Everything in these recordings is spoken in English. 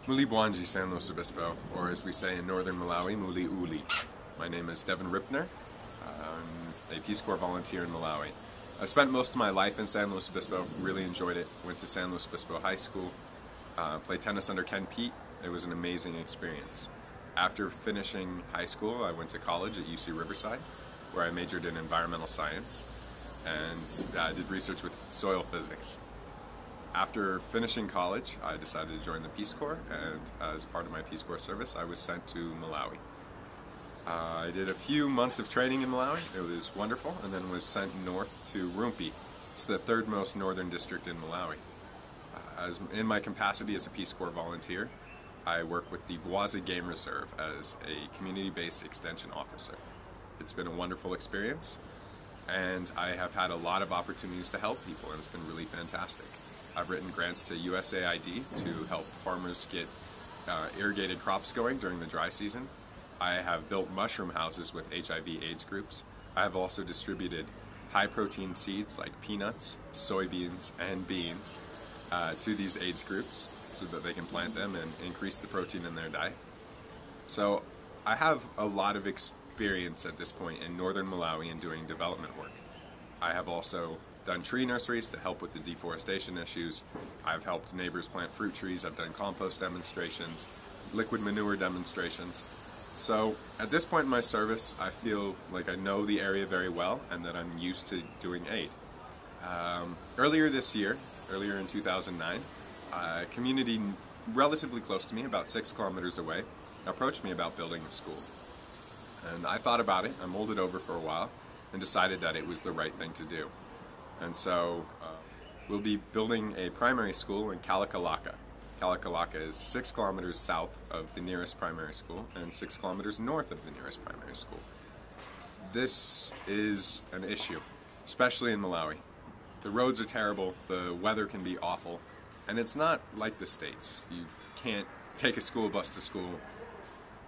Muli Bwanji San Luis Obispo, or as we say in northern Malawi, Muli Uli. My name is Devin Ripner. I'm a Peace Corps volunteer in Malawi. I spent most of my life in San Luis Obispo, really enjoyed it. Went to San Luis Obispo High School, played tennis under Ken Pete. It was an amazing experience. After finishing high school, I went to college at UC Riverside, where I majored in environmental science and did research with soil physics. After finishing college, I decided to join the Peace Corps, and as part of my Peace Corps service, I was sent to Malawi. I did a few months of training in Malawi. It was wonderful, and then was sent north to Rumpi. It's the third most northern district in Malawi. In my capacity as a Peace Corps volunteer, I work with the Vuazi Game Reserve as a community-based extension officer. It's been a wonderful experience, and I have had a lot of opportunities to help people, and it's been really fantastic. I've written grants to USAID to help farmers get irrigated crops going during the dry season. I have built mushroom houses with HIV/AIDS groups. I have also distributed high-protein seeds like peanuts, soybeans, and beans to these AIDS groups so that they can plant them and increase the protein in their diet. So I have a lot of experience at this point in northern Malawi in doing development work. I have also done tree nurseries to help with the deforestation issues. I've helped neighbors plant fruit trees. I've done compost demonstrations, liquid manure demonstrations. So at this point in my service, I feel like I know the area very well and that I'm used to doing aid. Earlier this year, earlier in 2009, a community relatively close to me, about 6 kilometers away, approached me about building a school. And I thought about it, I mulled it over for a while, and decided that it was the right thing to do. And so we'll be building a primary school in Kalakalaka. Kalakalaka is 6 kilometers south of the nearest primary school and 6 kilometers north of the nearest primary school. This is an issue, especially in Malawi. The roads are terrible, the weather can be awful, and it's not like the States. You can't take a school bus to school.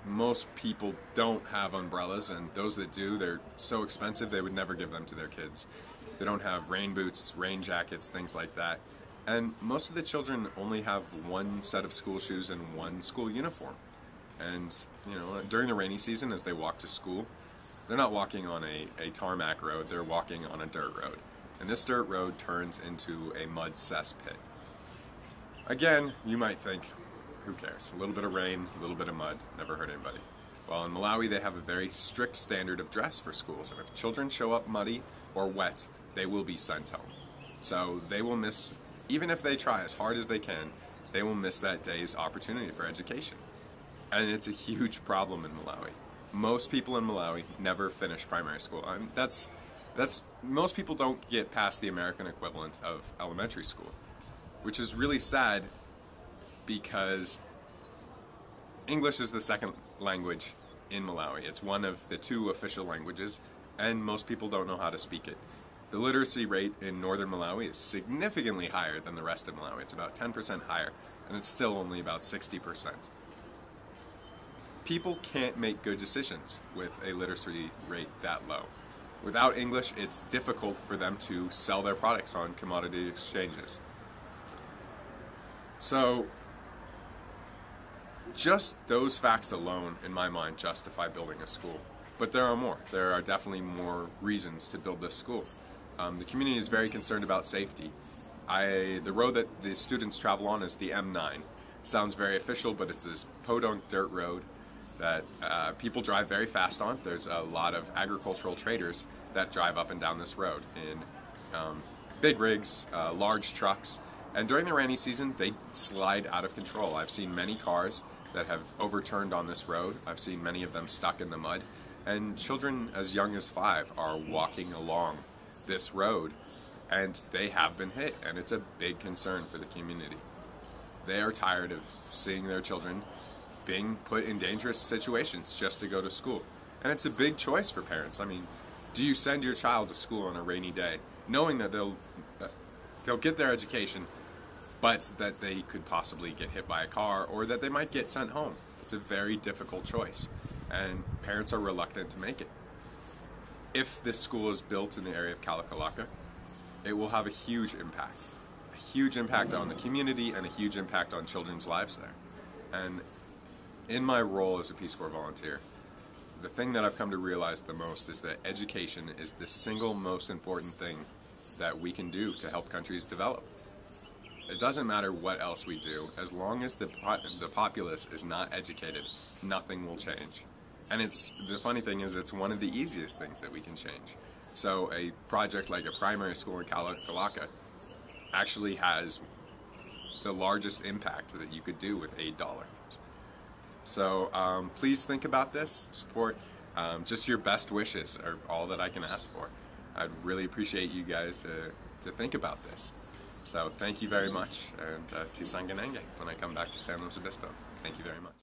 Most people don't have umbrellas, and those that do, they're so expensive they would never give them to their kids. They don't have rain boots, rain jackets, things like that. And most of the children only have one set of school shoes and one school uniform. And, you know, during the rainy season as they walk to school, they're not walking on a tarmac road, they're walking on a dirt road. And this dirt road turns into a mud cesspit. Again, you might think, who cares? A little bit of rain, a little bit of mud, never hurt anybody. Well, in Malawi they have a very strict standard of dress for schools, and if children show up muddy or wet, they will be sent home. So they will miss, even if they try as hard as they can, they will miss that day's opportunity for education. And it's a huge problem in Malawi. Most people in Malawi never finish primary school. Most people don't get past the American equivalent of elementary school, which is really sad because English is the second language in Malawi. It's one of the 2 official languages, and most people don't know how to speak it. The literacy rate in northern Malawi is significantly higher than the rest of Malawi. It's about 10% higher, and it's still only about 60%. People can't make good decisions with a literacy rate that low. Without English, it's difficult for them to sell their products on commodity exchanges. So, just those facts alone, in my mind, justify building a school. But there are more. There are definitely more reasons to build this school. The community is very concerned about safety. The road that the students travel on is the M9. Sounds very official, but it's this podunk dirt road that people drive very fast on. There's a lot of agricultural traders that drive up and down this road in big rigs, large trucks, and during the rainy season they slide out of control. I've seen many cars that have overturned on this road. I've seen many of them stuck in the mud, and children as young as 5 are walking along this road, and they have been hit, and it's a big concern for the community. They are tired of seeing their children being put in dangerous situations just to go to school. And it's a big choice for parents. I mean, do you send your child to school on a rainy day, knowing that they'll get their education, but that they could possibly get hit by a car, or that they might get sent home? It's a very difficult choice, and parents are reluctant to make it. If this school is built in the area of Kalakalaka, it will have a huge impact on the community and a huge impact on children's lives there. And in my role as a Peace Corps volunteer, the thing that I've come to realize the most is that education is the single most important thing that we can do to help countries develop. It doesn't matter what else we do, as long as the populace is not educated, nothing will change. And the funny thing is, it's one of the easiest things that we can change. So a project like a primary school in Kalaka actually has the largest impact that you could do with $8. So please think about this, support. Just your best wishes are all that I can ask for. I'd really appreciate you guys to think about this. So thank you very much, and Tisanganenge when I come back to San Luis Obispo. Thank you very much.